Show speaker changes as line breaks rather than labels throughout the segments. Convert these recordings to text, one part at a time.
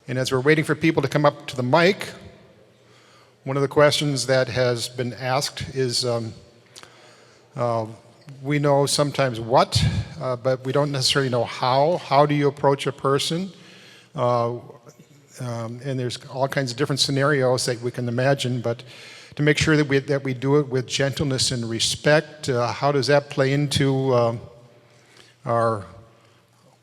And as we're waiting for people to come up to the mic, one of the questions that has been asked is, we know sometimes what, but we don't necessarily know how. How do you approach a person? And there's all kinds of different scenarios that we can imagine, but to make sure that we do it with gentleness and respect, how does that play into our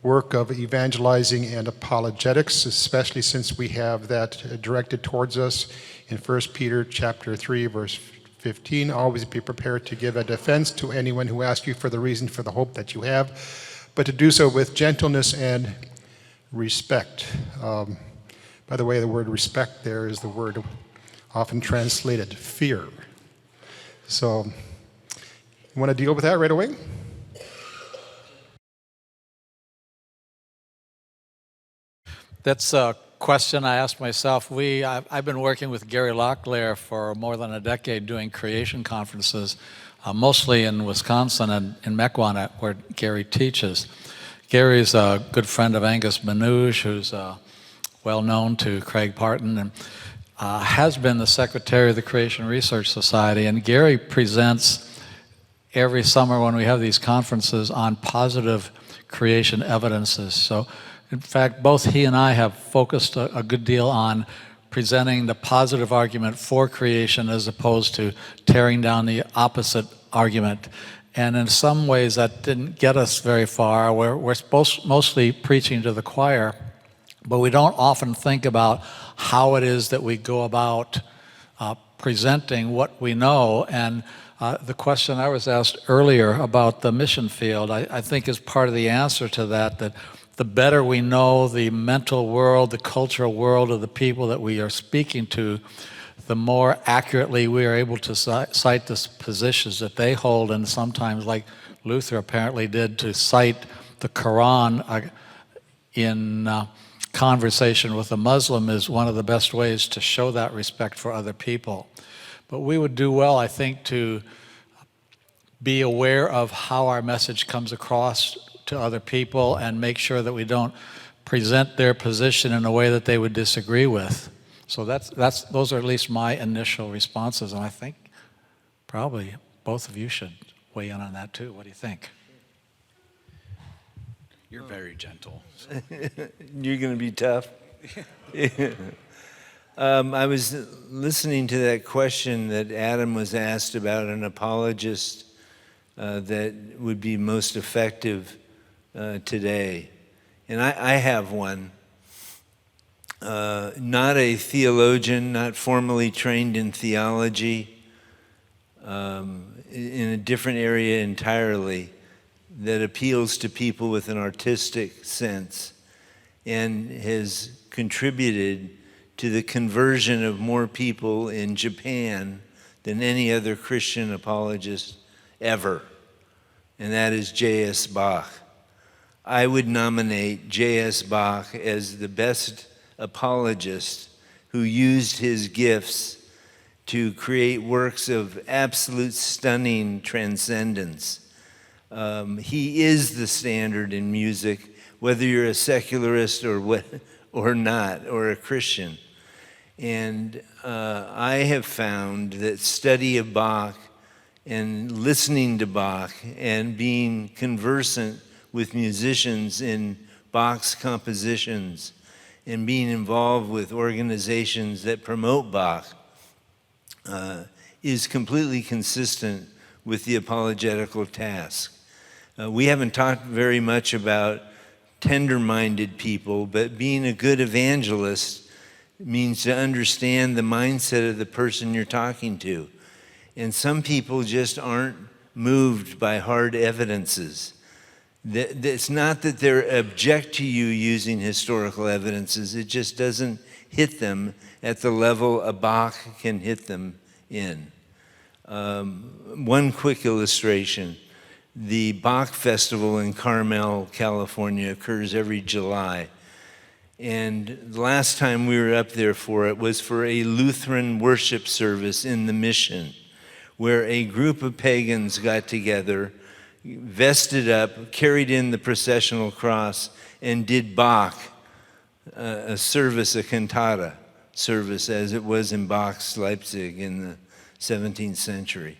work of evangelizing and apologetics, especially since we have that directed towards us in 1 Peter chapter 3, verse 15, always be prepared to give a defense to anyone who asks you for the reason for the hope that you have, but to do so with gentleness and respect. By the way, the word respect there is the word often translated fear. So, you want to deal with that right away?
That's a question I asked myself. I've been working with Gary Locklear for more than a decade doing creation conferences, mostly in Wisconsin and in Mequon, where Gary teaches. Gary's a good friend of Angus Manouche, who's well known to Craig Parton, and has been the secretary of the Creation Research Society. And Gary presents every summer when we have these conferences on positive creation evidences. So, in fact, both he and I have focused a good deal on presenting the positive argument for creation as opposed to tearing down the opposite argument. And in some ways that didn't get us very far. We're mostly preaching to the choir, but we don't often think about how it is that we go about presenting what we know. And the question I was asked earlier about the mission field, I think is part of the answer to that the better we know the mental world, the cultural world of the people that we are speaking to, the more accurately we are able to cite the positions that they hold, and sometimes, like Luther apparently did, to cite the Quran in conversation with a Muslim is one of the best ways to show that respect for other people. But we would do well, I think, to be aware of how our message comes across to other people and make sure that we don't present their position in a way that they would disagree with. So those are at least my initial responses, and I think probably both of you should weigh in on that too. What do you think?
You're very gentle.
You're going to be tough. I was listening to that question that Adam was asked about an apologist that would be most effective today. And I have one. Not a theologian, not formally trained in theology, in a different area entirely, that appeals to people with an artistic sense and has contributed to the conversion of more people in Japan than any other Christian apologist ever, and that is J.S. Bach. I would nominate J.S. Bach as the best apologist who used his gifts to create works of absolute stunning transcendence. He is the standard in music, whether you're a secularist or not, or a Christian. And I have found that study of Bach and listening to Bach and being conversant with musicians in Bach's compositions and being involved with organizations that promote Bach is completely consistent with the apologetical task. We haven't talked very much about tender-minded people, but being a good evangelist means to understand the mindset of the person you're talking to. And some people just aren't moved by hard evidences. It's not that they object to you using historical evidences, it just doesn't hit them at the level a Bach can hit them in. One quick illustration. The Bach Festival in Carmel, California occurs every July. And the last time we were up there for it was for a Lutheran worship service in the Mission, where a group of pagans got together, vested up, carried in the processional cross, and did Bach a service, a cantata service, as it was in Bach's Leipzig in the 17th century.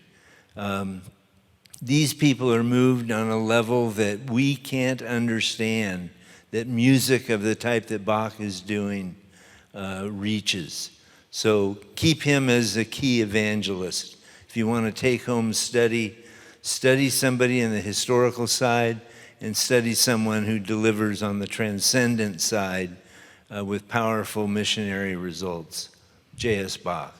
These people are moved on a level that we can't understand, that music of the type that Bach is doing reaches. So keep him as a key evangelist. If you want to take home study somebody in the historical side and study someone who delivers on the transcendent side with powerful missionary results. J.S. Bach.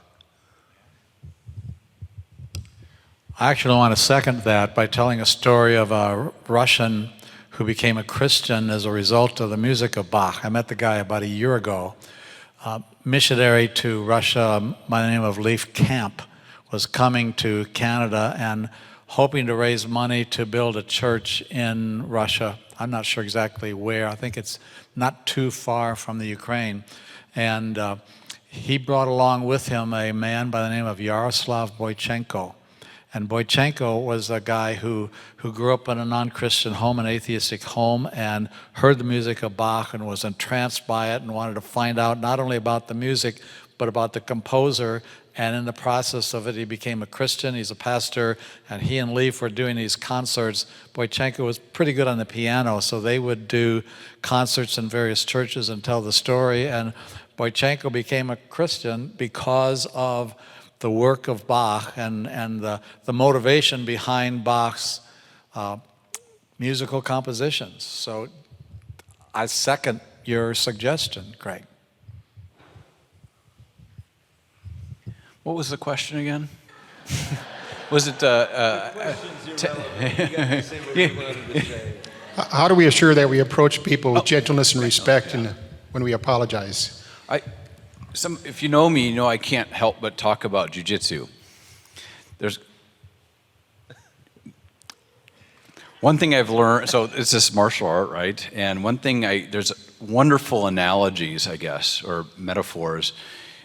I actually want to second that by telling a story of a Russian who became a Christian as a result of the music of Bach. I met the guy about a year ago. Missionary to Russia by the name of Leif Camp was coming to Canada and hoping to raise money to build a church in Russia. I'm not sure exactly where. I think it's not too far from the Ukraine. And he brought along with him a man by the name of Yaroslav Boychenko. And Boychenko was a guy who grew up in a non-Christian home, an atheistic home, and heard the music of Bach and was entranced by it and wanted to find out not only about the music, but about the composer. And in the process of it, he became a Christian. He's a pastor, and he and Leif were doing these concerts. Boychenko was pretty good on the piano, so they would do concerts in various churches and tell the story. And Boychenko became a Christian because of the work of Bach and the motivation behind Bach's musical compositions. So I second your suggestion, Craig.
What was the question again? Was it?
How do we assure that we approach people with gentleness and respect and when we apologize?
If you know me, you know I can't help but talk about jiu-jitsu. There's one thing I've learned, so it's this martial art, right? And one thing there's wonderful analogies, I guess, or metaphors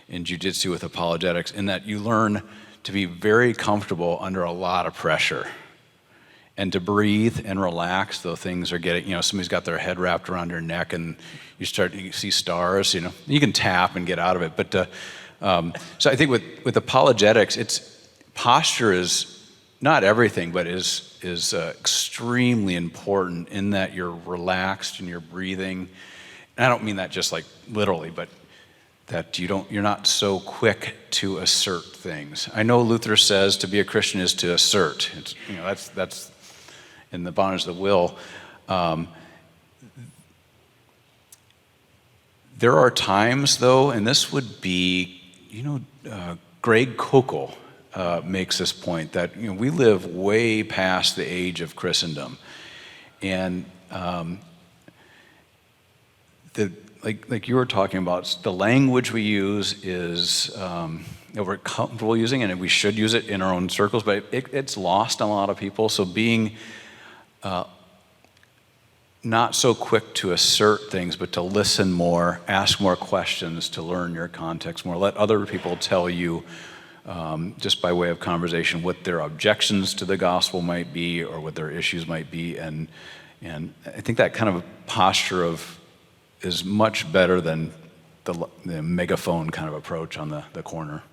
in jiu-jitsu with apologetics, in that you learn to be very comfortable under a lot of pressure and to breathe and relax, though things are getting, somebody's got their head wrapped around your neck and you see stars, you can tap and get out of it. But so I think with apologetics, posture is not everything, but is extremely important in that you're relaxed and you're breathing. And I don't mean that just like literally, but that you're not so quick to assert things. I know Luther says to be a Christian is to assert. That's in the bondage of the will. There are times, though, and this would be, Greg Koukl makes this point that we live way past the age of Christendom, and like you were talking about, the language we use is we're comfortable using, and we should use it in our own circles, but it's lost on a lot of people. So being not so quick to assert things, but to listen more, ask more questions, to learn your context more, let other people tell you, just by way of conversation, what their objections to the gospel might be or what their issues might be. And I think that kind of posture is much better than the megaphone kind of approach on the corner.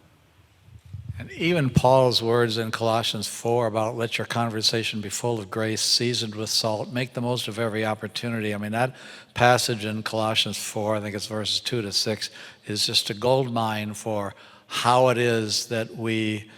And even Paul's words in Colossians 4 about let your conversation be full of grace, seasoned with salt, make the most of every opportunity. I mean, that passage in Colossians 4, I think it's verses 2 to 6, is just a gold mine for how it is that we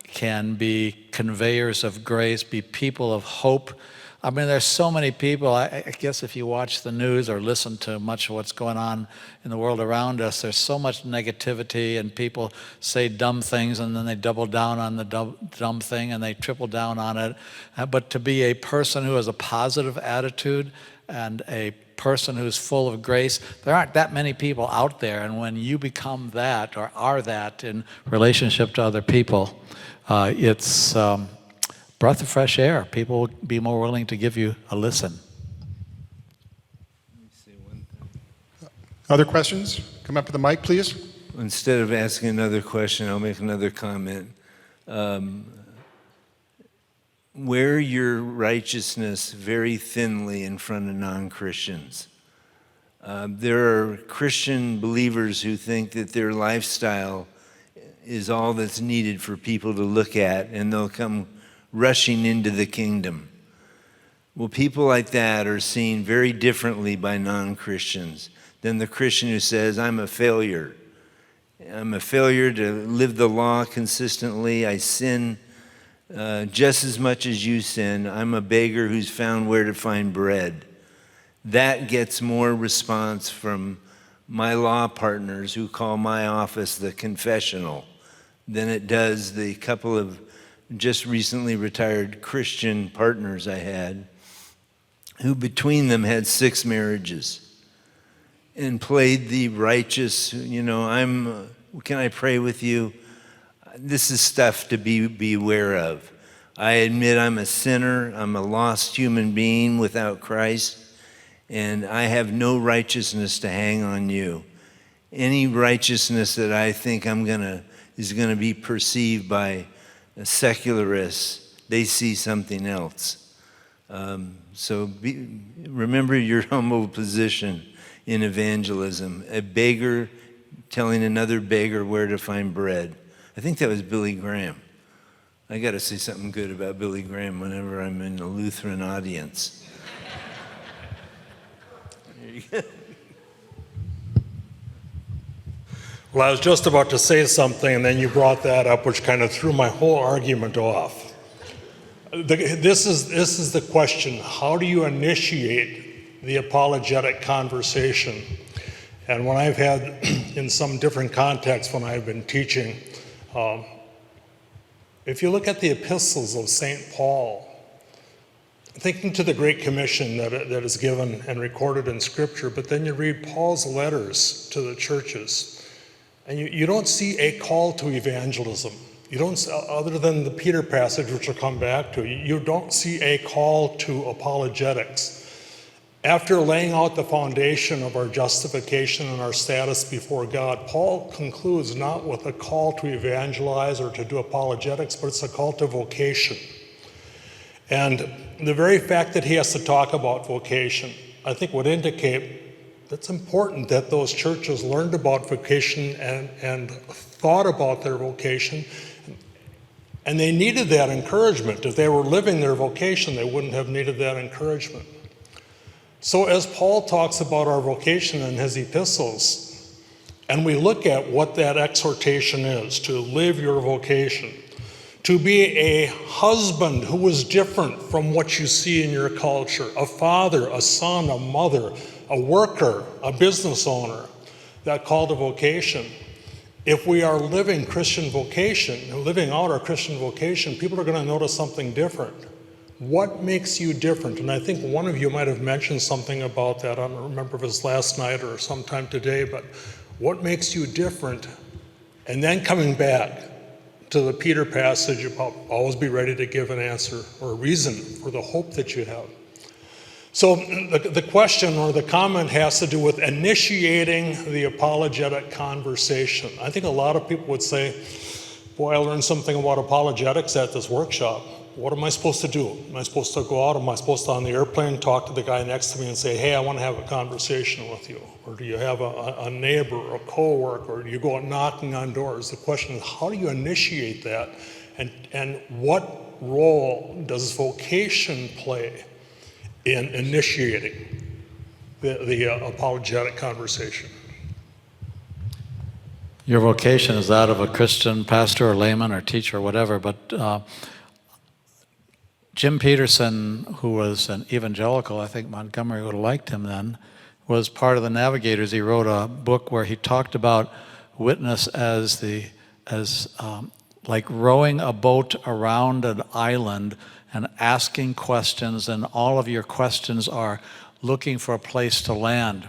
can be conveyors of grace, be people of hope. I mean, there's so many people, I guess if you watch the news or listen to much of what's going on in the world around us, there's so much negativity and people say dumb things and then they double down on the dumb thing and they triple down on it. But to be a person who has a positive attitude and a person who's full of grace, there aren't that many people out there. And when you become that or are that in relationship to other people, it's breath of fresh air. People will be more willing to give you a listen.
Other questions? Come up to the mic, please.
Instead of asking another question, I'll make another comment. Wear your righteousness very thinly in front of non-Christians. There are Christian believers who think that their lifestyle is all that's needed for people to look at, and they'll come rushing into the kingdom. Well, people like that are seen very differently by non-Christians than the Christian who says, I'm a failure. I'm a failure to live the law consistently. I sin just as much as you sin. I'm a beggar who's found where to find bread. That gets more response from my law partners who call my office the confessional than it does the couple of just recently retired Christian partners I had, who between them had 6 marriages and played the righteous, can I pray with you? This is stuff to be aware of. I admit I'm a sinner, I'm a lost human being without Christ, and I have no righteousness to hang on you. Any righteousness that I think is gonna be perceived by secularists, they see something else. So remember your humble position in evangelism. A beggar telling another beggar where to find bread. I think that was Billy Graham. I got to say something good about Billy Graham whenever I'm in a Lutheran audience. There you go.
Well, I was just about to say something, and then you brought that up, which kind of threw my whole argument off. This is the question: how do you initiate the apologetic conversation? And when I've had, in some different contexts, when I've been teaching, if you look at the epistles of St. Paul, thinking to the Great Commission that is given and recorded in Scripture, but then you read Paul's letters to the churches, and you don't see a call to evangelism. You don't, other than the Peter passage, which we'll come back to, you don't see a call to apologetics. After laying out the foundation of our justification and our status before God, Paul concludes not with a call to evangelize or to do apologetics, but it's a call to vocation. And the very fact that he has to talk about vocation, I think would indicate that's important that those churches learned about vocation and thought about their vocation. And they needed that encouragement. If they were living their vocation, they wouldn't have needed that encouragement. So as Paul talks about our vocation in his epistles, and we look at what that exhortation is, to live your vocation, to be a husband who is different from what you see in your culture, a father, a son, a mother, a worker, a business owner, that call to vocation. If we are living Christian vocation, living out our Christian vocation, people are going to notice something different. What makes you different? And I think one of you might have mentioned something about that. I don't remember if it was last night or sometime today, but what makes you different? And then coming back to the Peter passage about always be ready to give an answer or a reason for the hope that you have. So the question or the comment has to do with initiating the apologetic conversation. I think a lot of people would say, boy, I learned something about apologetics at this workshop. What am I supposed to do? Am I supposed to go out? Am I supposed to on the airplane talk to the guy next to me and say, hey, I want to have a conversation with you? Or do you have a neighbor or a coworker? Or do you go out knocking on doors? The question is, how do you initiate that? And what role does vocation play in initiating the apologetic conversation?
Your vocation is that of a Christian pastor or layman or teacher or whatever, but Jim Peterson, who was an evangelical, I think Montgomery would have liked him then, was part of the Navigators. He wrote a book where he talked about witness as like rowing a boat around an island and asking questions, and all of your questions are looking for a place to land.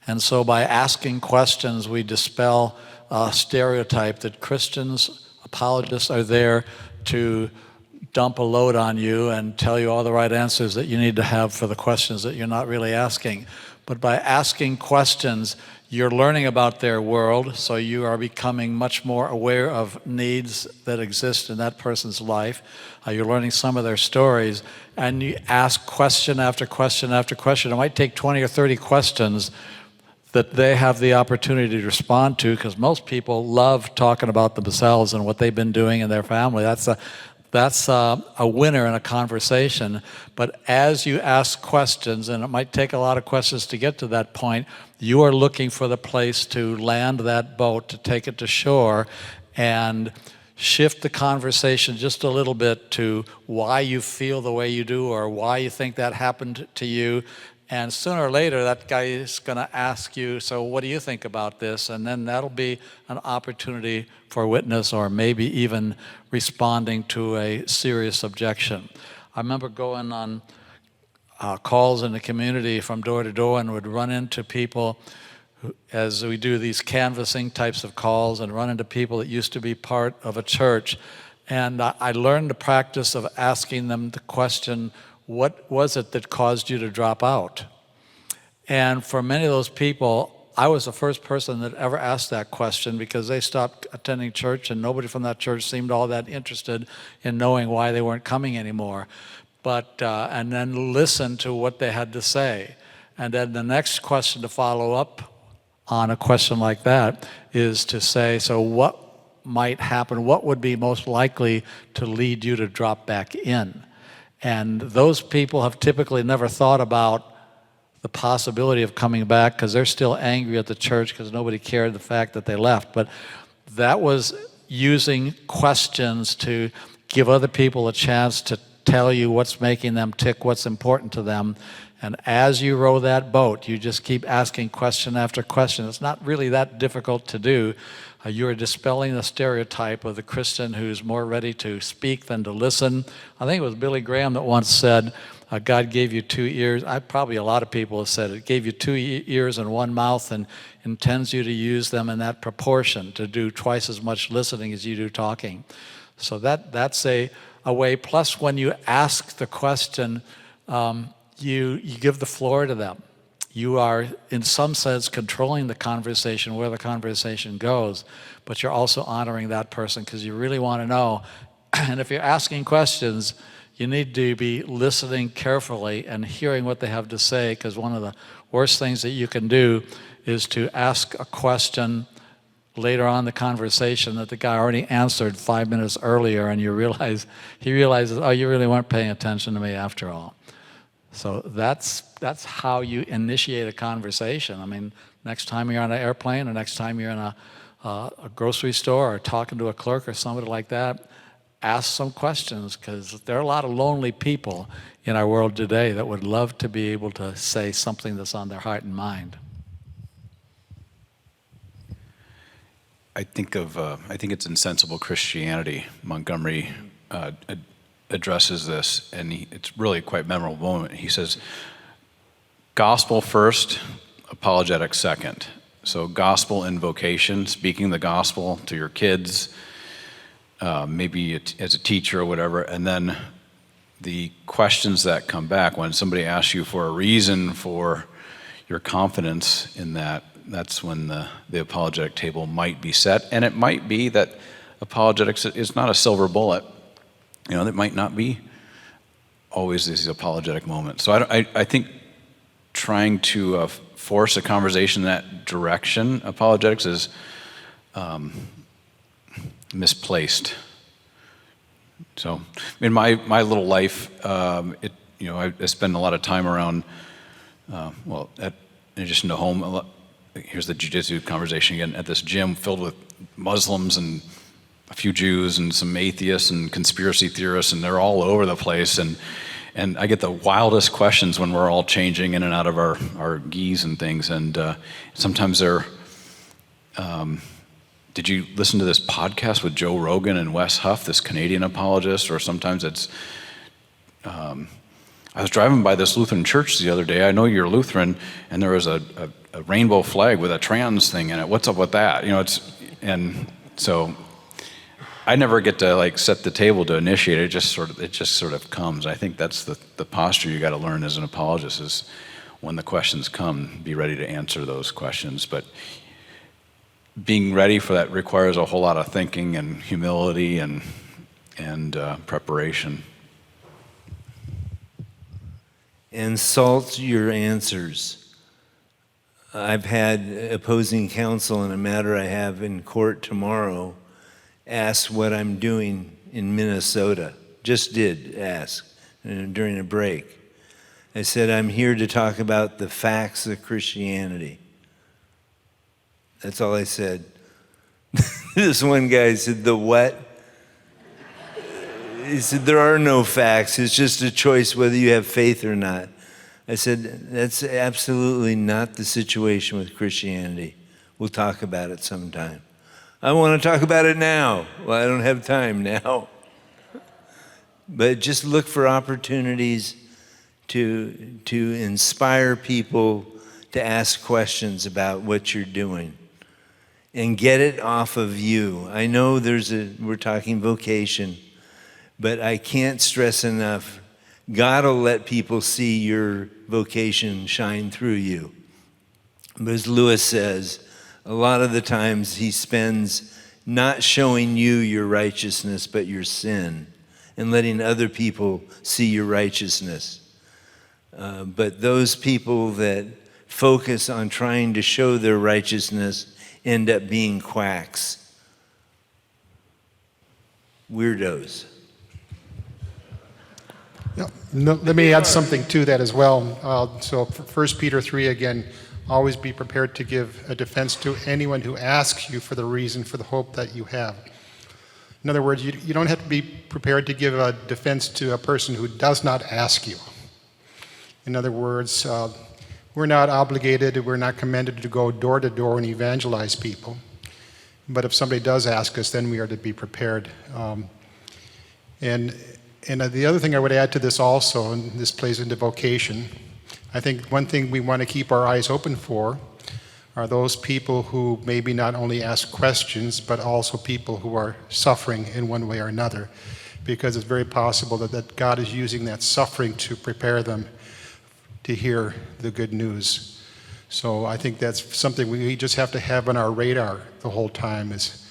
And so by asking questions, we dispel a stereotype that Christians, apologists, are there to dump a load on you and tell you all the right answers that you need to have for the questions that you're not really asking. But by asking questions, You're learning about their world, so you are becoming much more aware of needs that exist in that person's life. You're learning some of their stories, and you ask question after question after question. It might take 20 or 30 questions that they have the opportunity to respond to, because most people love talking about themselves and what they've been doing in their family. That's a winner in a conversation. But as you ask questions, and it might take a lot of questions to get to that point, you are looking for the place to land that boat, to take it to shore, and shift the conversation just a little bit to why you feel the way you do or why you think that happened to you. And sooner or later, that guy is going to ask you, so what do you think about this? And then that'll be an opportunity for witness, or maybe even responding to a serious objection. I remember going on calls in the community from door to door and would run into people as we do these canvassing types of calls, and run into people that used to be part of a church. And I learned the practice of asking them the question, what was it that caused you to drop out? And for many of those people, I was the first person that ever asked that question, because they stopped attending church and nobody from that church seemed all that interested in knowing why they weren't coming anymore. But and then listen to what they had to say. And then the next question to follow up on a question like that is to say, so what might happen? What would be most likely to lead you to drop back in? And those people have typically never thought about the possibility of coming back, because they're still angry at the church because nobody cared the fact that they left. But that was using questions to give other people a chance to tell you what's making them tick, what's important to them. And as you row that boat, you just keep asking question after question. It's not really that difficult to do. You are dispelling the stereotype of the Christian who's more ready to speak than to listen. I think it was Billy Graham that once said, God gave you 2 ears. Probably a lot of people have said it. Gave you 2 ears and 1 mouth, and intends you to use them in that proportion, to do twice as much listening as you do talking. So that's a way. Plus, when you ask the question, you give the floor to them. You are, in some sense, controlling the conversation, where the conversation goes, but you're also honoring that person because you really want to know. And if you're asking questions, you need to be listening carefully and hearing what they have to say, because one of the worst things that you can do is to ask a question later on in the conversation that the guy already answered 5 minutes earlier, and he realizes, oh, you really weren't paying attention to me after all. So that's how you initiate a conversation. I mean, next time you're on an airplane, or next time you're in a grocery store, or talking to a clerk or somebody like that, ask some questions, because there are a lot of lonely people in our world today that would love to be able to say something that's on their heart and mind.
I think it's Insensible Christianity. Montgomery addresses this, and it's really quite a memorable moment. He says, gospel first, apologetics second. So gospel invocation, speaking the gospel to your kids, maybe as a teacher or whatever, and then the questions that come back when somebody asks you for a reason for your confidence in that, that's when the apologetic table might be set. And it might be that apologetics is not a silver bullet. You know, there might not be always these apologetic moments. So I think trying to force a conversation in that direction, apologetics, is misplaced. So in my little life, I spend a lot of time around, in addition to home, here's the jiu-jitsu conversation again, at this gym filled with Muslims and a few Jews and some atheists and conspiracy theorists, and they're all over the place. And I get the wildest questions when we're all changing in and out of our gis and things. And sometimes they're, did you listen to this podcast with Joe Rogan and Wes Huff, this Canadian apologist? Or sometimes it's, I was driving by this Lutheran church the other day. I know you're Lutheran, and there was a rainbow flag with a trans thing in it. What's up with that? And so I never get to set the table to initiate it. It just sort of comes. I think that's the posture you got to learn as an apologist, is when the questions come, be ready to answer those questions. But being ready for that requires a whole lot of thinking and humility and preparation.
And salt your answers. I've had opposing counsel in a matter I have in court tomorrow ask what I'm doing in Minnesota. Just did ask during a break. I said, I'm here to talk about the facts of Christianity. That's all I said. This one guy said, the what? He said, there are no facts. It's just a choice whether you have faith or not. I said, that's absolutely not the situation with Christianity. We'll talk about it sometime. I want to talk about it now. Well, I don't have time now. But just look for opportunities to inspire people to ask questions about what you're doing and get it off of you. I know we're talking vocation, but I can't stress enough, God will let people see your vocation shine through you. But as Lewis says, a lot of the times he spends not showing you your righteousness, but your sin, and letting other people see your righteousness. But those people that focus on trying to show their righteousness end up being quacks, weirdos.
Yeah, no, let me add something to that as well. So 1 Peter 3 again, always be prepared to give a defense to anyone who asks you for the reason for the hope that you have. In other words, you don't have to be prepared to give a defense to a person who does not ask you. In other words, we're not obligated, we're not commanded to go door to door and evangelize people. But if somebody does ask us, then we are to be prepared. And the other thing I would add to this also, and this plays into vocation, I think one thing we want to keep our eyes open for are those people who maybe not only ask questions, but also people who are suffering in one way or another. Because it's very possible that God is using that suffering to prepare them to hear the good news. So I think that's something we just have to have on our radar the whole time is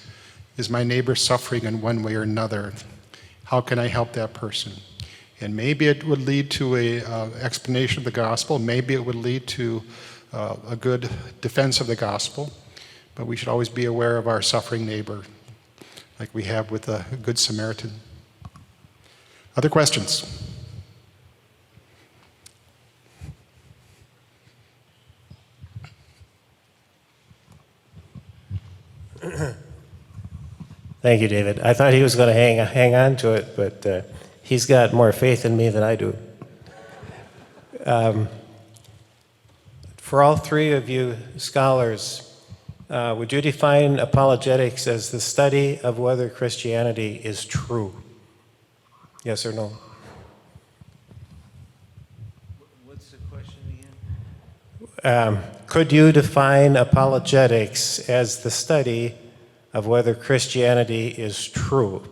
my neighbor suffering in one way or another? How can I help that person? And maybe it would lead to an explanation of the gospel. Maybe it would lead to a good defense of the gospel. But we should always be aware of our suffering neighbor, like we have with a Good Samaritan. Other questions?
Thank you, David. I thought he was going to hang on to it, but he's got more faith in me than I do. For all three of you scholars, would you define apologetics as the study of whether Christianity is true? Yes or no?
What's the question again?
Could you define apologetics as the study of whether Christianity is true?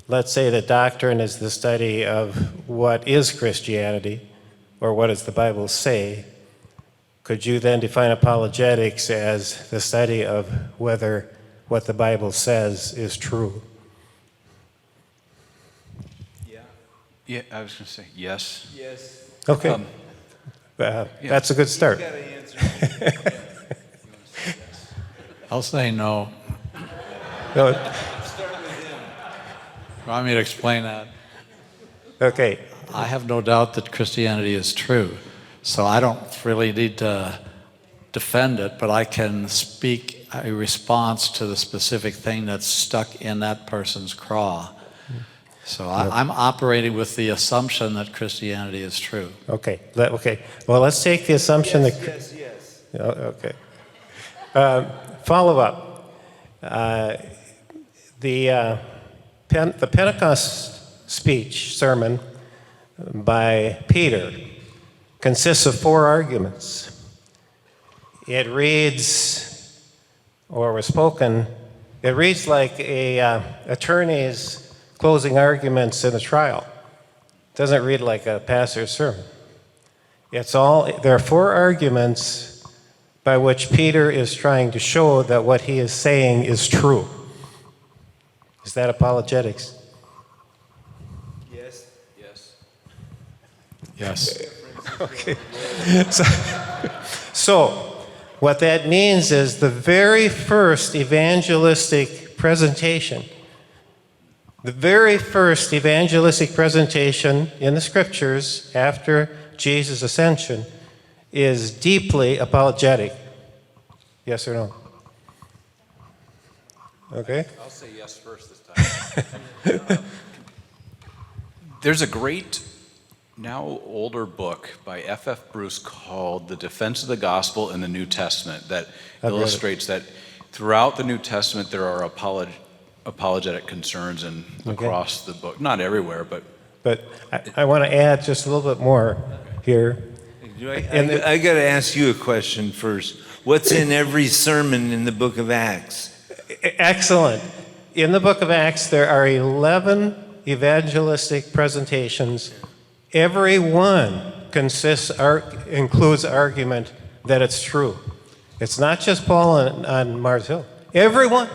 Let's say that doctrine is the study of what is Christianity, or what does the Bible say. Could you then define apologetics as the study of whether what the Bible says is true?
Yeah, I was going to say yes.
Yes.
Okay. That's a good start.
You gotta answer.
I'll say no.
No,
Start with him.
Want me to explain that?
okay.
I have no doubt that Christianity is true, so I don't really need to defend it, but I can speak a response to the specific thing that's stuck in that person's craw. So I'm operating with the assumption that Christianity is true.
Okay. Okay. Well, let's take the assumption that.
Yes.
Okay. Follow up. The Pentecost speech, sermon by Peter consists of 4 arguments. It reads, or was spoken, it reads like a attorney's closing arguments in a trial. It doesn't read like a pastor's sermon. There are four arguments by which Peter is trying to show that what he is saying is true. Is that apologetics?
Yes.
Yes.
Yes.
Okay. So, what that means is the very first evangelistic presentation, in the scriptures after Jesus' ascension is deeply apologetic. Yes or no? Okay.
I'll say yes first this time. There's a great, now older book by F.F. Bruce called The Defense of the Gospel in the New Testament that illustrates that throughout the New Testament there are apologetic concerns across the book. Not everywhere, but...
But I want to add just a little bit more here.
I got to ask you a question first. What's in every sermon in the book of Acts?
Excellent. In the book of Acts, there are 11 evangelistic presentations. Every one includes argument that it's true. It's not just Paul on Mars Hill. Every one.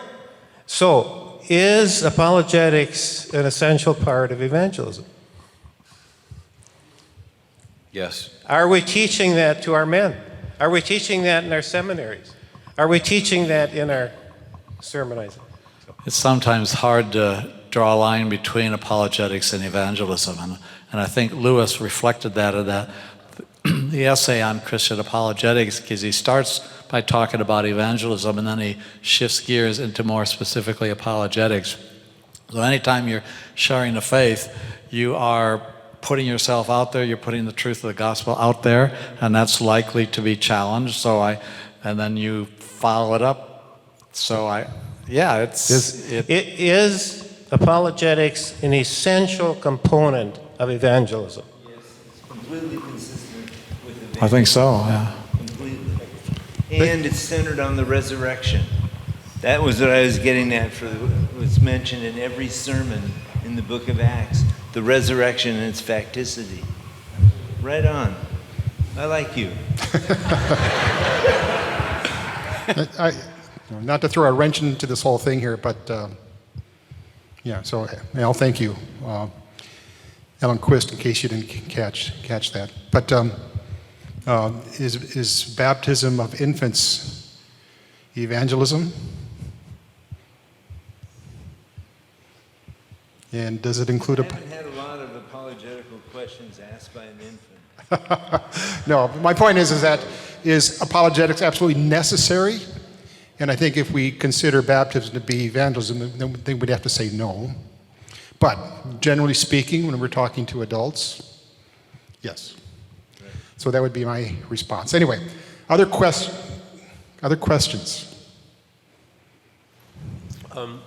So, is apologetics an essential part of evangelism?
Yes.
Are we teaching that to our men? Are we teaching that in our seminaries? Are we teaching that in our sermonizing?
It's sometimes hard to draw a line between apologetics and evangelism, and I think Lewis reflected that in the essay on Christian apologetics, because he starts by talking about evangelism and then he shifts gears into more specifically apologetics. So anytime you're sharing the faith, you are putting yourself out there, you're putting the truth of the gospel out there, and that's likely to be challenged. And then you follow it up.
Is apologetics an essential component of evangelism?
Yes, it's completely consistent with evangelism.
I think so, yeah.
Completely. And it's centered on the resurrection. That was what I was getting at was mentioned in every sermon in the book of Acts. The resurrection and its facticity. Right on. I like you.
Not to throw a wrench into this whole thing here, but so Al, thank you. Alan Quist, in case you didn't catch that. But is baptism of infants evangelism? And does it include
I haven't had a lot of apologetical questions asked by an infant.
No, my point is that is apologetics absolutely necessary? And I think if we consider baptism to be evangelism, then we'd have to say no. But generally speaking, when we're talking to adults, yes. Right. So that would be my response. Anyway, other questions?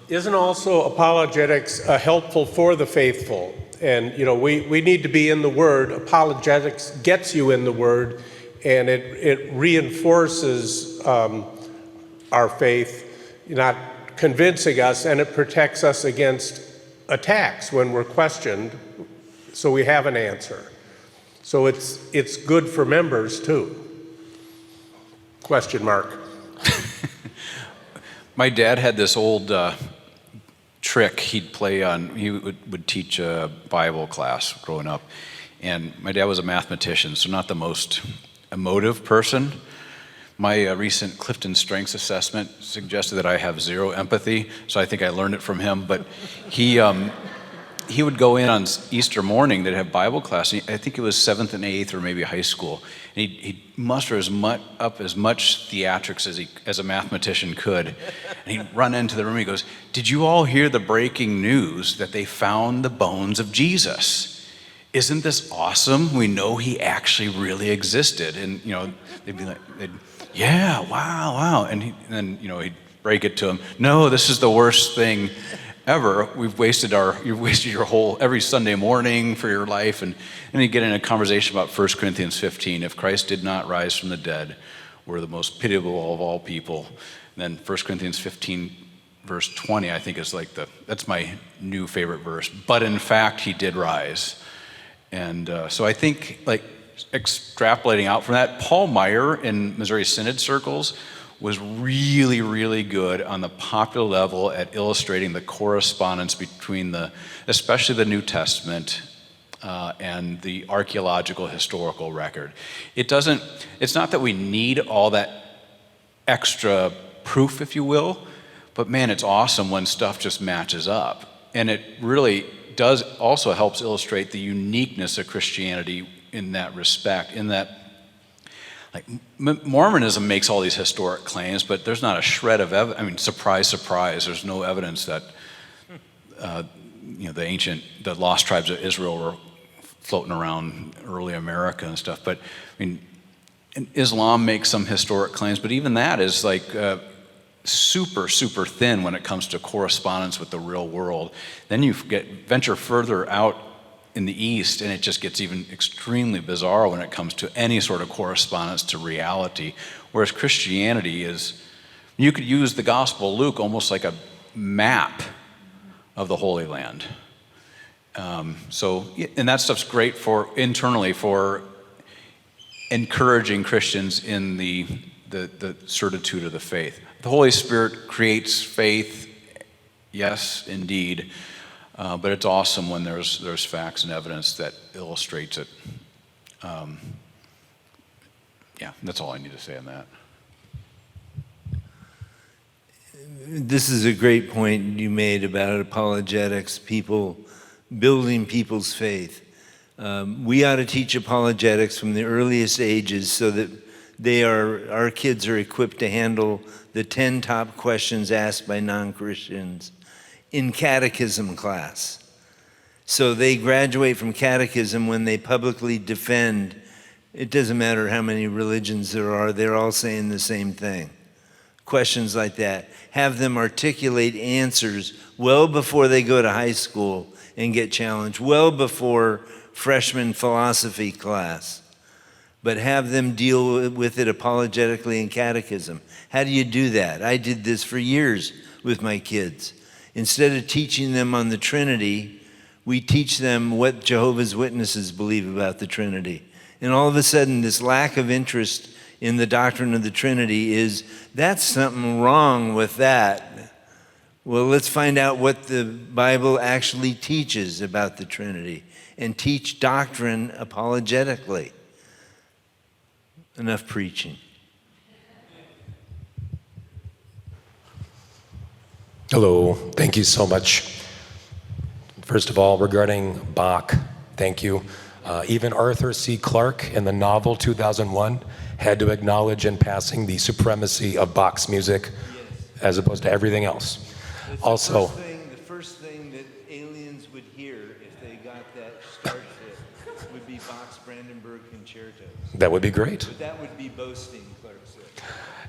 Isn't also apologetics helpful for the faithful? And, we need to be in the Word. Apologetics gets you in the Word, and it reinforces our faith, not convincing us, and it protects us against attacks when we're questioned, so we have an answer. So it's good for members, too. Question mark.
My dad had this old trick he'd play on. He would teach a Bible class growing up, and my dad was a mathematician, so not the most emotive person. My recent Clifton Strengths Assessment suggested that I have zero empathy, so I think I learned it from him. But he would go in on Easter morning. They'd have Bible class. I think it was 7th and 8th, or maybe high school. And he'd muster up as much theatrics as a mathematician could. And he'd run into the room. He goes, "Did you all hear the breaking news that they found the bones of Jesus? Isn't this awesome? We know he actually really existed." And they'd be like, "Yeah, wow." And then he'd break it to him. "No, this is the worst thing ever. You've wasted your whole every Sunday morning for your life." And you get in a conversation about 1 Corinthians 15. If Christ did not rise from the dead, we're the most pitiable of all people. And then 1 Corinthians 15, verse 20, I think is that's my new favorite verse. But in fact, he did rise. And so I think extrapolating out from that, Paul Meyer in Missouri Synod circles was really, really good on the popular level at illustrating the correspondence between especially the New Testament and the archaeological historical record. It's not that we need all that extra proof, if you will, but man, it's awesome when stuff just matches up. And it really does also helps illustrate the uniqueness of Christianity in that respect, in that like Mormonism makes all these historic claims, but there's not a shred of evidence. I mean, surprise, surprise, there's no evidence that the lost tribes of Israel were floating around early America and stuff. But I mean, Islam makes some historic claims, but even that is like super, super thin when it comes to correspondence with the real world. Then you venture further out in the East, and it just gets even extremely bizarre when it comes to any sort of correspondence to reality. Whereas Christianity you could use the Gospel of Luke almost like a map of the Holy Land. And that stuff's great internally for encouraging Christians in the certitude of the faith. The Holy Spirit creates faith, yes, indeed. But it's awesome when there's facts and evidence that illustrates it. That's all I need to say on that.
This is a great point you made about apologetics, people building people's faith. We ought to teach apologetics from the earliest ages so that our kids are equipped to handle the 10 top questions asked by non-Christians in catechism class. So they graduate from catechism when they publicly defend, it doesn't matter how many religions there are, they're all saying the same thing. Questions like that. Have them articulate answers well before they go to high school and get challenged, well before freshman philosophy class. But have them deal with it apologetically in catechism. How do you do that? I did this for years with my kids. Instead of teaching them on the Trinity, we teach them what Jehovah's Witnesses believe about the Trinity. And all of a sudden, this lack of interest in the doctrine of the Trinity that's something wrong with that. Well, let's find out what the Bible actually teaches about the Trinity and teach doctrine apologetically. Enough preaching.
Hello, thank you so much. First of all, regarding Bach, thank you. Even Arthur C. Clarke in the novel 2001 had to acknowledge in passing the supremacy of Bach's music as opposed to everything else. Also,
the first thing that aliens would hear if they got that starship would be Bach's Brandenburg Concertos.
That would be great.
But that would be boasting, Clarke said.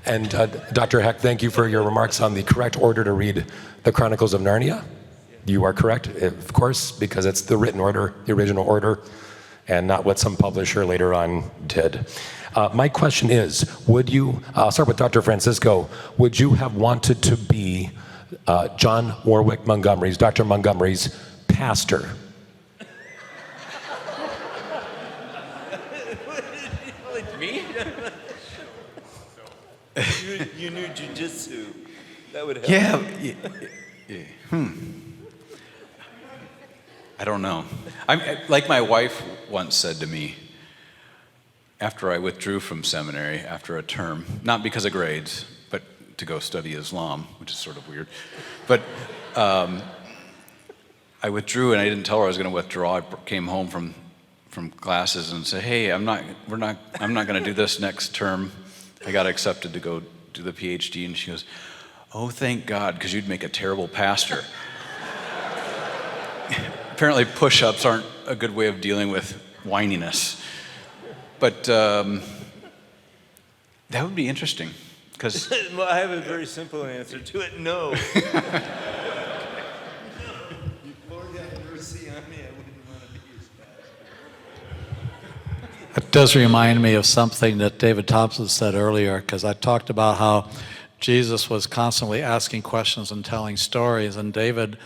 And Dr. Heck, thank you for your remarks on the correct order to read the Chronicles of Narnia. You are correct, of course, because it's the written order, the original order, and not what some publisher later on did. My question is, I'll start with Dr. Francisco, would you have wanted to be John Warwick Montgomery's, Dr. Montgomery's pastor?
Me?
You knew jujitsu. That would help.
Yeah. I don't know. Like my wife once said to me, after I withdrew from seminary after a term, not because of grades, but to go study Islam, which is sort of weird. But I withdrew, and I didn't tell her I was going to withdraw. I came home from classes and said, "Hey, I'm not going to do this next term. I got accepted to go do the PhD." And she goes, "Oh, thank God, because you'd make a terrible pastor." Apparently, push-ups aren't a good way of dealing with whininess. But that would be interesting, because
well, I have a very simple answer to it. No. Lord have mercy on me. I wouldn't want to be his pastor.
It does remind me of something that David Thompson said earlier, because I talked about how Jesus was constantly asking questions and telling stories, and David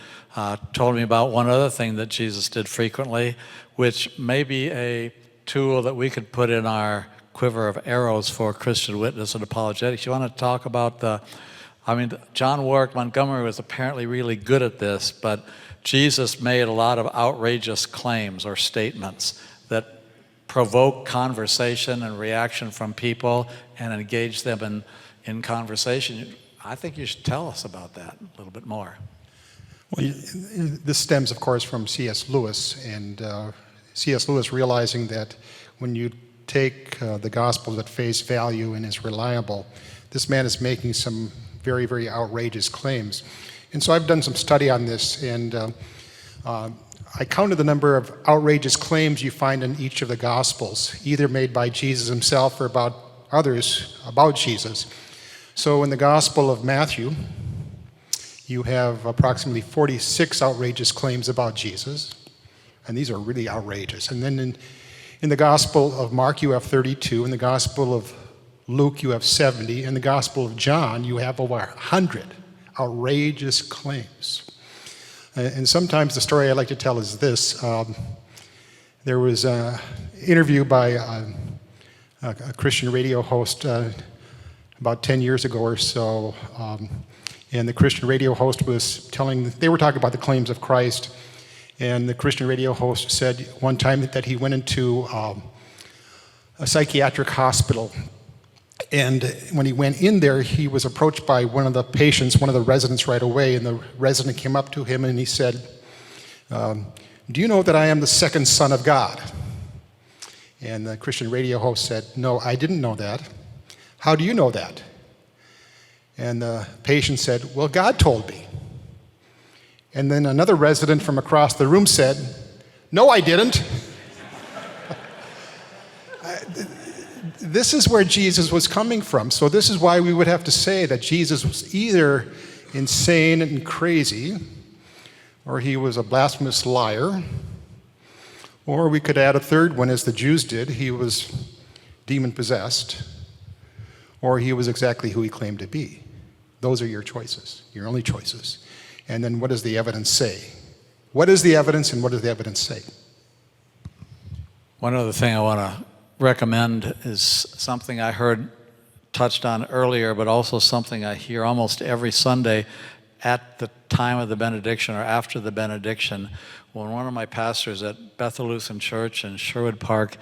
told me about one other thing that Jesus did frequently, which may be a tool that we could put in our quiver of arrows for Christian witness and apologetics. You want to talk about John Warwick Montgomery was apparently really good at this, but Jesus made a lot of outrageous claims or statements that provoke conversation and reaction from people and engage them in conversation. I think you should tell us about that a little bit more.
Well, this stems, of course, from C.S. Lewis, and C.S. Lewis realizing that when you take the Gospels at face value and is reliable, this man is making some very, very outrageous claims. And so I've done some study on this, and I counted the number of outrageous claims you find in each of the Gospels, either made by Jesus himself or about others about Jesus. So in the Gospel of Matthew, you have approximately 46 outrageous claims about Jesus, and these are really outrageous. And then in the Gospel of Mark, you have 32. In the Gospel of Luke, you have 70. In the Gospel of John, you have over 100 outrageous claims. And sometimes the story I like to tell is this. There was an interview by a Christian radio host about 10 years ago or so, and the Christian radio host was they were talking about the claims of Christ, and the Christian radio host said one time that he went into a psychiatric hospital, and when he went in there, he was approached by one of the patients, one of the residents right away, and the resident came up to him and he said, do you know that I am the second son of God? And the Christian radio host said, no, I didn't know that. How do you know that? And the patient said, well, God told me. And then another resident from across the room said, no, I didn't. This is where Jesus was coming from. So this is why we would have to say that Jesus was either insane and crazy, or he was a blasphemous liar, or we could add a third one, as the Jews did. He was demon-possessed, or he was exactly who he claimed to be. Those are your choices, your only choices. And then what does the evidence say? What is the evidence, and what does the evidence say?
One other thing I want to recommend is something I heard touched on earlier, but also something I hear almost every Sunday at the time of the benediction or after the benediction, when one of my pastors at Bethel Lutheran Church in Sherwood Park,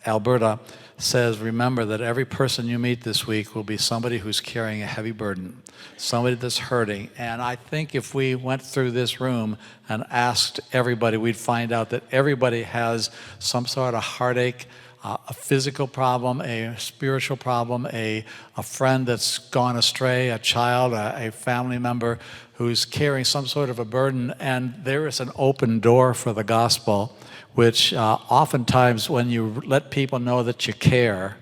Alberta, says, remember that every person you meet this week will be somebody who's carrying a heavy burden, somebody that's hurting. And I think if we went through this room and asked everybody, we'd find out that everybody has some sort of heartache, a physical problem, a spiritual problem, a friend that's gone astray, a child, a family member who's carrying some sort of a burden. And there is an open door for the gospel, which oftentimes when you let people know that you care,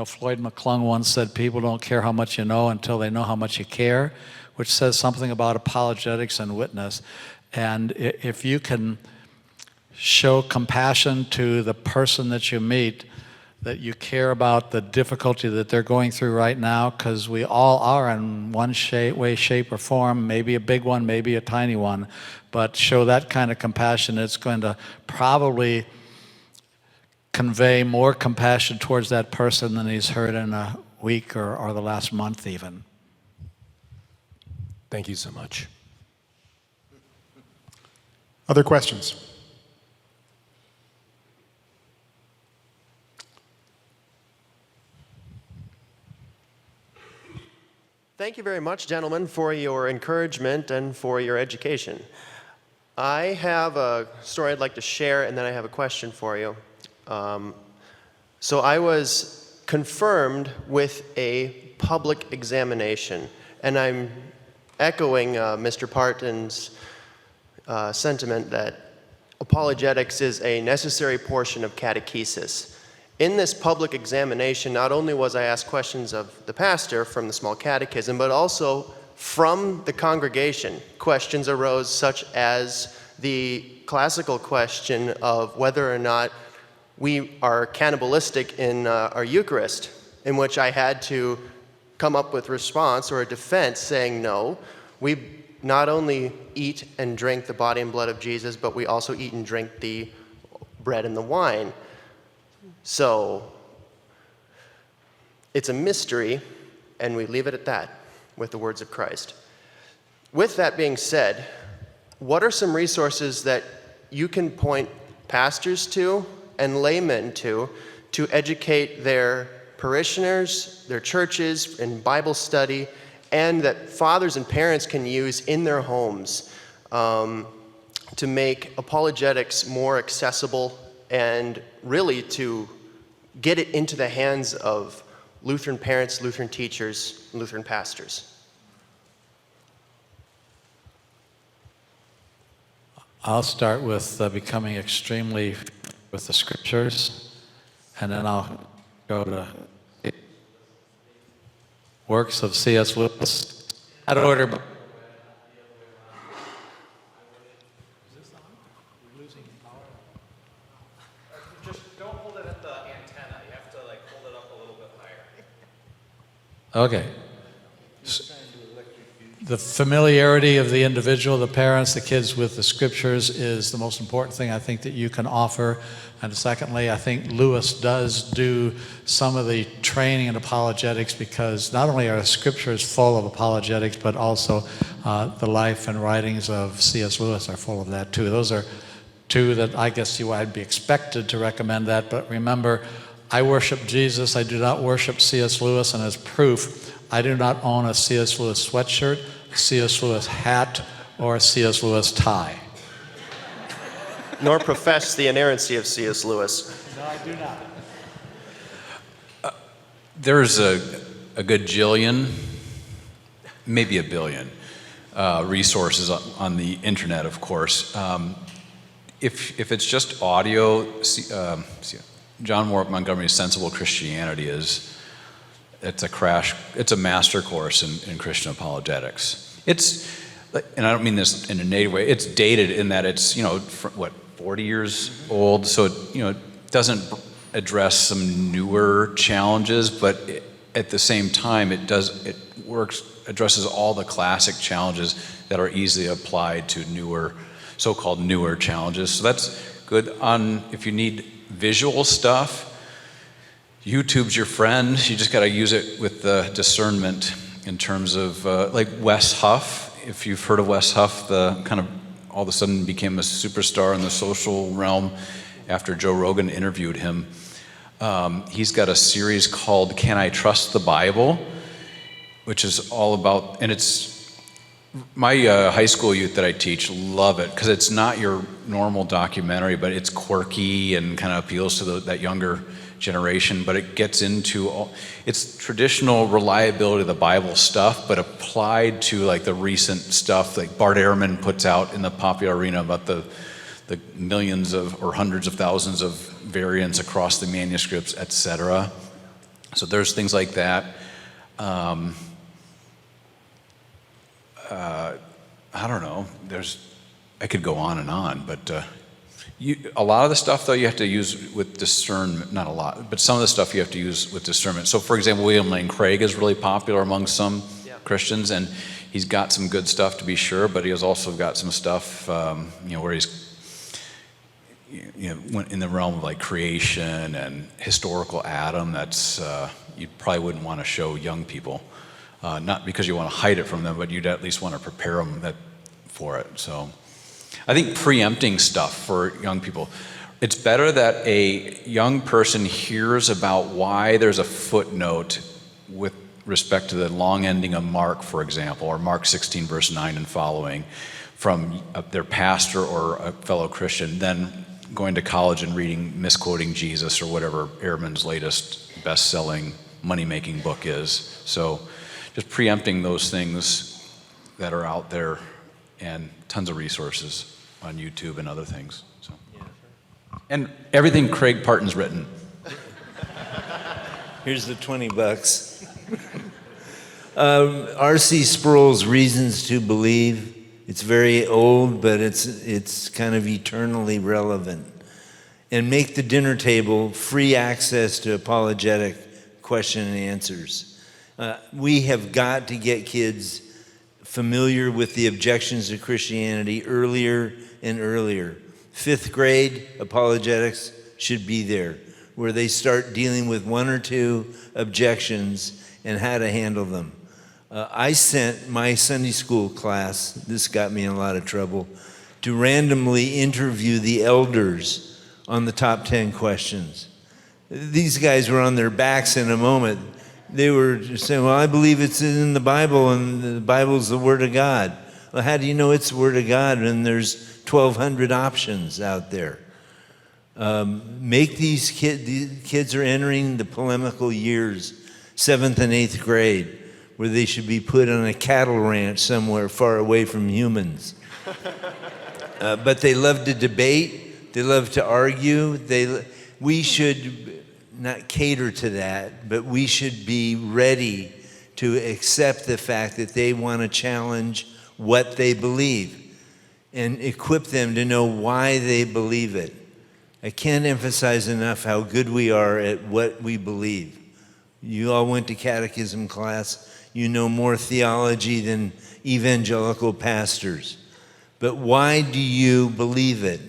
Floyd McClung once said, people don't care how much you know until they know how much you care, which says something about apologetics and witness. And if you can show compassion to the person that you meet, that you care about the difficulty that they're going through right now, because we all are in one way, shape, or form, maybe a big one, maybe a tiny one, but show that kind of compassion, it's going to probably convey more compassion towards that person than he's heard in a week or the last month even.
Thank you so much.
Other questions?
Thank you very much, gentlemen, for your encouragement and for your education. I have a story I'd like to share, and then I have a question for you. So I was confirmed with a public examination, and I'm echoing Mr. Parton's sentiment that apologetics is a necessary portion of catechesis. In this public examination, not only was I asked questions of the pastor from the small catechism, but also from the congregation. Questions arose such as the classical question of whether or not we are cannibalistic in our Eucharist, in which I had to come up with a response or a defense saying, no, we not only eat and drink the body and blood of Jesus, but we also eat and drink the bread and the wine. So it's a mystery, and we leave it at that with the words of Christ. With that being said, what are some resources that you can point pastors to and laymen to educate their parishioners, their churches, in Bible study, and that fathers and parents can use in their homes to make apologetics more accessible and really to get it into the hands of Lutheran parents, Lutheran teachers, Lutheran pastors?
I'll start with becoming extremely with the scriptures, and then I'll go to works of C.S. Lewis. Out of order.
Just don't hold it at the antenna. You have to hold it up a little bit higher.
Okay. The familiarity of the individual, the parents, the kids with the scriptures is the most important thing I think that you can offer. And secondly, I think Lewis does do some of the training in apologetics, because not only are scriptures full of apologetics, but also the life and writings of C.S. Lewis are full of that too. Those are two that I guess I'd be expected to recommend that. But remember, I worship Jesus. I do not worship C.S. Lewis. And as proof, I do not own a C.S. Lewis sweatshirt, C.S. Lewis hat, or a C.S. Lewis tie.
Nor profess the inerrancy of C.S. Lewis.
No, I do not.
There's a good jillion, maybe a billion, resources on the internet, of course. If it's just audio, John Warwick Montgomery's Sensible Christianity it's a master course in Christian apologetics. And I don't mean this in a native way, it's dated in that it's, 40 years old, so it doesn't address some newer challenges, but at the same time addresses all the classic challenges that are easily applied to so-called newer challenges. So that's good. If you need visual stuff, YouTube's your friend. You just got to use it with the discernment in terms of like Wes Huff. If you've heard of Wes Huff, the kind of all of a sudden became a superstar in the social realm after Joe Rogan interviewed him. He's got a series called Can I Trust the Bible, which is all about, and it's my high school youth that I teach love it because it's not your normal documentary, but it's quirky and kind of appeals to that younger generation, but it gets into it's traditional reliability of the Bible stuff, but applied to the recent stuff like Bart Ehrman puts out in the popular arena about the millions or hundreds of thousands of variants across the manuscripts, etc. So there's things like that. I don't know. I could go on and on, but a lot of the stuff, though, you have to use with discernment. Not a lot, but some of the stuff you have to use with discernment. So, for example, William Lane Craig is really popular among some Christians, and he's got some good stuff to be sure, but he has also got some stuff, where he's, in the realm of creation and historical Adam. That's you probably wouldn't want to show young people, not because you want to hide it from them, but you'd at least want to prepare them for it. So. I think preempting stuff for young people. It's better that a young person hears about why there's a footnote with respect to the long ending of Mark, for example, or Mark 16, verse 9 and following, from their pastor or a fellow Christian, than going to college and reading Misquoting Jesus or whatever Ehrman's latest best-selling money-making book is. So just preempting those things that are out there, and tons of resources on YouTube and other things. So. And everything Craig Parton's written.
Here's the $20. R.C. Sproul's Reasons to Believe. It's very old, but it's kind of eternally relevant. And Make the Dinner Table, free access to apologetic question and answers. We have got to get kids familiar with the objections to Christianity earlier and earlier. 5th grade apologetics should be there. where they start dealing with one or two objections and how to handle them. I sent my Sunday school class, this got me in a lot of trouble, to randomly interview the elders on the top 10 questions. These guys were on their backs in a moment. They were saying, well, I believe it's in the Bible, and the Bible's the Word of God. Well, how do you know it's the Word of God when there's 1,200 options out there? Make these kids are entering the polemical years, 7th and 8th grade, where they should be put on a cattle ranch somewhere far away from humans. But they love to debate, they love to argue. We should not cater to that, but we should be ready to accept the fact that they want to challenge what they believe and equip them to know why they believe it. I can't emphasize enough how good we are at what we believe. You all went to catechism class. You know more theology than evangelical pastors. But why do you believe it?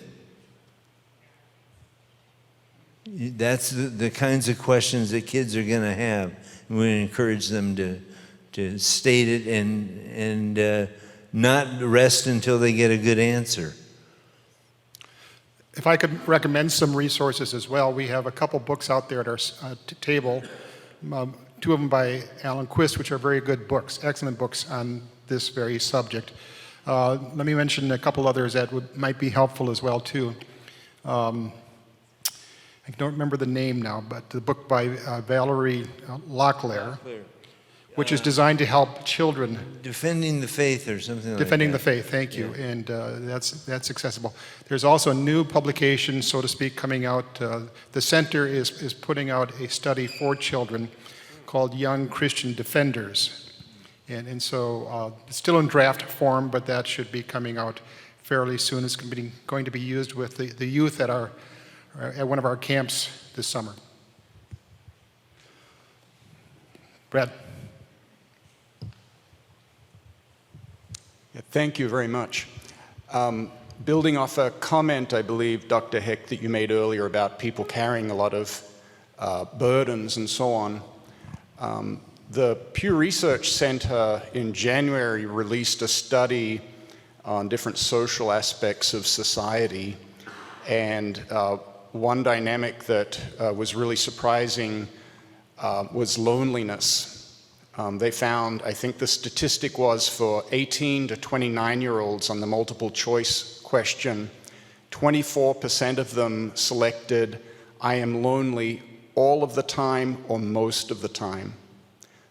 That's the kinds of questions that kids are going to have. We encourage them to state it and not rest until they get a good answer.
If I could recommend some resources as well, we have a couple books out there at our table, two of them by Alan Quist, which are very good books, excellent books on this very subject. Let me mention a couple others that might be helpful as well, too. I don't remember the name now, but the book by Valerie Locklear, which is designed to help children.
Defending the Faith or something like that.
Defending the Faith, thank you.
Yeah.
And that's accessible. There's also a new publication, so to speak, coming out. The center is putting out a study for children called Young Christian Defenders. And so it's still in draft form, but that should be coming out fairly soon. It's going to be used with the youth at one of our camps this summer. Brad.
Yeah, thank you very much. Building off a comment, I believe, Dr. Heck, that you made earlier about people carrying a lot of burdens and so on. The Pew Research Center in January released a study on different social aspects of society, and one dynamic that was really surprising was loneliness. They found, I think the statistic was for 18 to 29-year-olds on the multiple choice question, 24% of them selected, I am lonely all of the time or most of the time.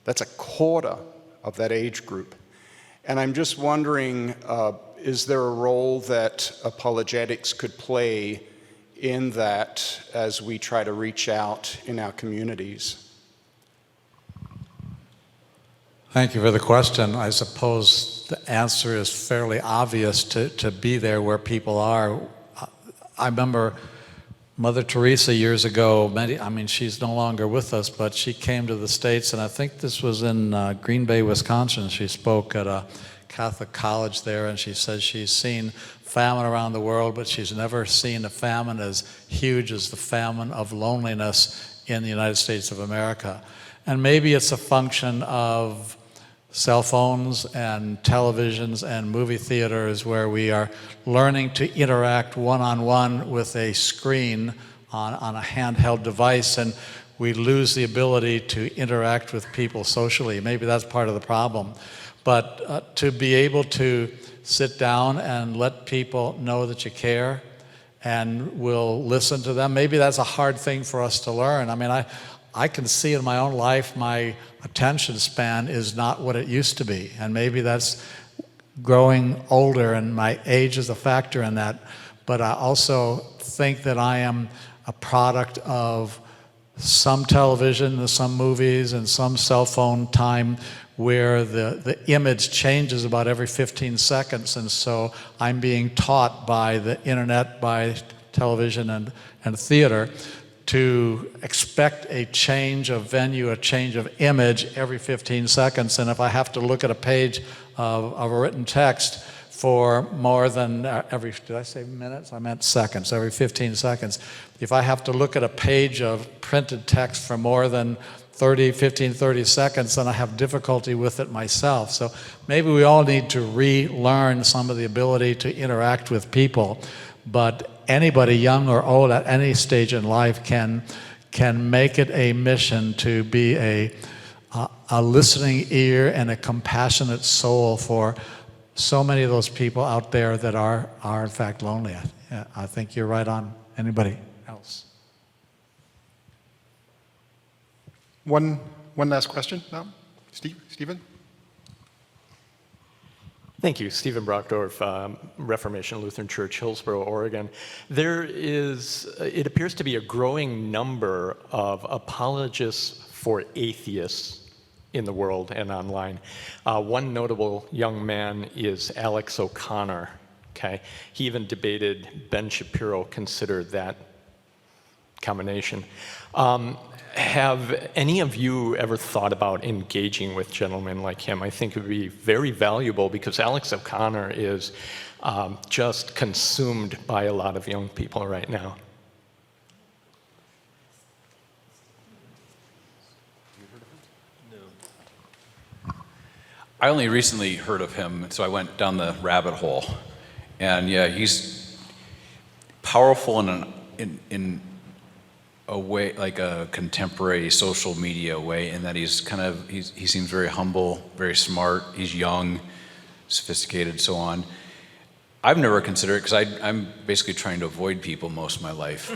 That's a quarter of that age group. And I'm just wondering, is there a role that apologetics could play in that as we try to reach out in our communities?
Thank you for the question. I suppose the answer is fairly obvious, to be there where people are. I remember Mother Teresa years ago, she's no longer with us, but she came to the States, and I think this was in Green Bay, Wisconsin. She spoke at a Catholic college there, and she says she's seen famine around the world, but she's never seen a famine as huge as the famine of loneliness in the United States of America. And maybe it's a function of cell phones and televisions and movie theaters where we are learning to interact one-on-one with a screen on a handheld device, and we lose the ability to interact with people socially. Maybe that's part of the problem. But to be able to sit down and let people know that you care and will listen to them, maybe that's a hard thing for us to learn. I can see in my own life my attention span is not what it used to be, and maybe that's growing older and my age is a factor in that. But I also think that I am a product of some television, some movies, and some cell phone time where the image changes about every 15 seconds, and so I'm being taught by the internet, by television and theater, to expect a change of venue, a change of image every 15 seconds. And if I have to look at a page of a written text for more than did I say minutes? I meant seconds, every 15 seconds. If I have to look at a page of printed text for more than 30 seconds, then I have difficulty with it myself. So maybe we all need to relearn some of the ability to interact with people. But anybody, young or old, at any stage in life can make it a mission to be a listening ear and a compassionate soul for so many of those people out there that are in fact lonely. I think you're right on. Anybody else?
One last question now. Stephen?
Thank you. Stephen Brockdorf, Reformation Lutheran Church, Hillsboro, Oregon. It appears to be a growing number of apologists for atheists in the world and online. One notable young man is Alex O'Connor. Okay, he even debated Ben Shapiro, considered that combination. Have any of you ever thought about engaging with gentlemen like him? I think it would be very valuable because Alex O'Connor is just consumed by a lot of young people right now.
I only recently heard of him, so I went down the rabbit hole. And yeah, he's powerful in a way, like a contemporary social media way, in that he seems very humble, very smart, he's young, sophisticated, so on. I've never considered it because I'm basically trying to avoid people most of my life.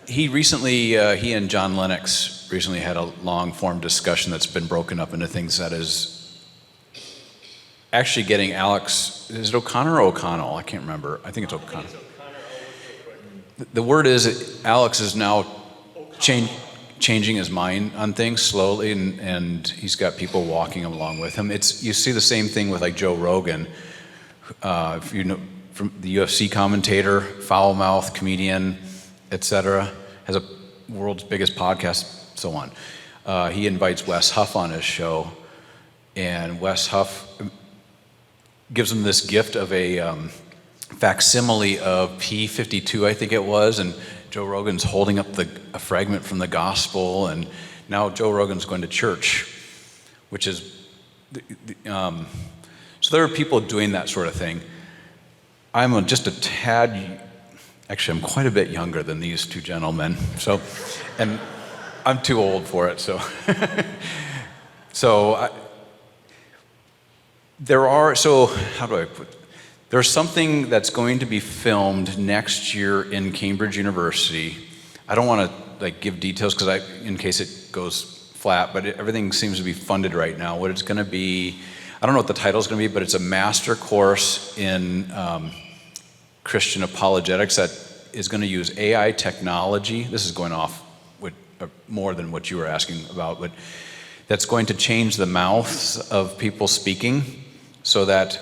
He and John Lennox recently had a long-form discussion that's been broken up into things that is actually getting Alex, is it O'Connor or O'Connell? I can't remember. I think it's O'Connor. The word is Alex is now changing his mind on things slowly, and he's got people walking along with him. You see the same thing with like Joe Rogan, if you know, from the UFC commentator, foul-mouthed comedian, etc., has a world's biggest podcast, so on. He invites Wes Huff on his show, and Wes Huff gives him this gift of a facsimile of P52, I think it was, and Joe Rogan's holding up a fragment from the gospel, and now Joe Rogan's going to church, which is, so there are people doing that sort of thing. I'm just a tad, actually I'm quite a bit younger than these two gentlemen, so, and I'm too old for it, so. There's something that's going to be filmed next year in Cambridge University. I don't want to give details in case it goes flat, but everything seems to be funded right now. What it's going to be, I don't know what the title is going to be, but it's a master course in Christian apologetics that is going to use AI technology. This is going off with more than what you were asking about, but that's going to change the mouths of people speaking, so that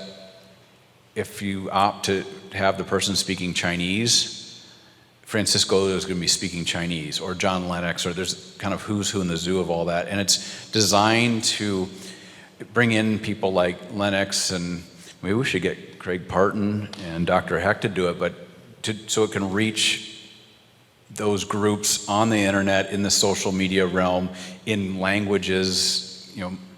if you opt to have the person speaking Chinese, Francisco is going to be speaking Chinese, or John Lennox, or there's kind of who's who in the zoo of all that. And it's designed to bring in people like Lennox, and maybe we should get Craig Parton and Dr. Heck to do it, but so it can reach those groups on the internet, in the social media realm, in languages,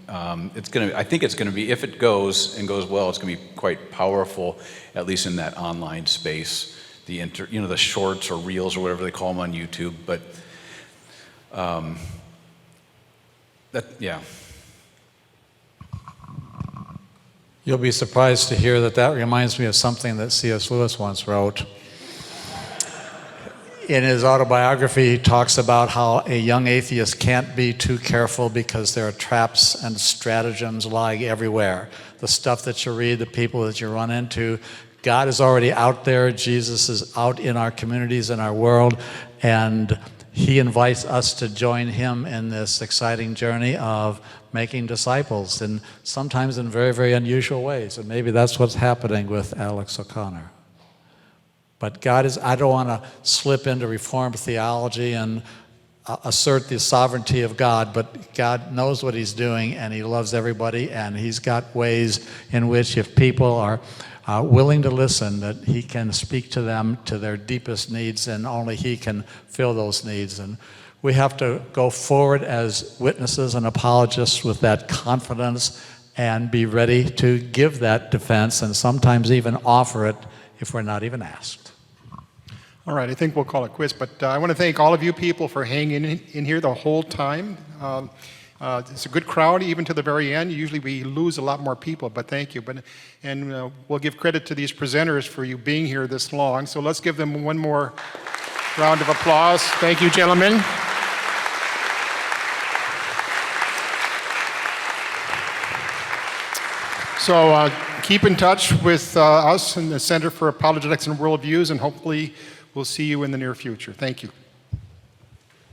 I think it's going to be, if it goes well, it's going to be quite powerful, at least in that online space, the shorts or reels or whatever they call them on YouTube. But yeah.
You'll be surprised to hear that reminds me of something that C.S. Lewis once wrote. In his autobiography, he talks about how a young atheist can't be too careful because there are traps and stratagems lying everywhere. The stuff that you read, the people that you run into, God is already out there. Jesus is out in our communities, in our world, and he invites us to join him in this exciting journey of making disciples, and sometimes in very, very unusual ways. And maybe that's what's happening with Alex O'Connor. But I don't want to slip into Reformed theology and assert the sovereignty of God, but God knows what he's doing, and he loves everybody, and he's got ways in which if people are willing to listen, that he can speak to them, to their deepest needs, and only he can fill those needs. And we have to go forward as witnesses and apologists with that confidence and be ready to give that defense and sometimes even offer it if we're not even asked.
All right, I think we'll call it quits, but I want to thank all of you people for hanging in here the whole time. It's a good crowd, even to the very end. Usually we lose a lot more people, but thank you. And we'll give credit to these presenters for you being here this long. So let's give them one more round of applause. Thank you, gentlemen. So keep in touch with us in the Center for Apologetics and Worldviews, and hopefully we'll see you in the near future. Thank you.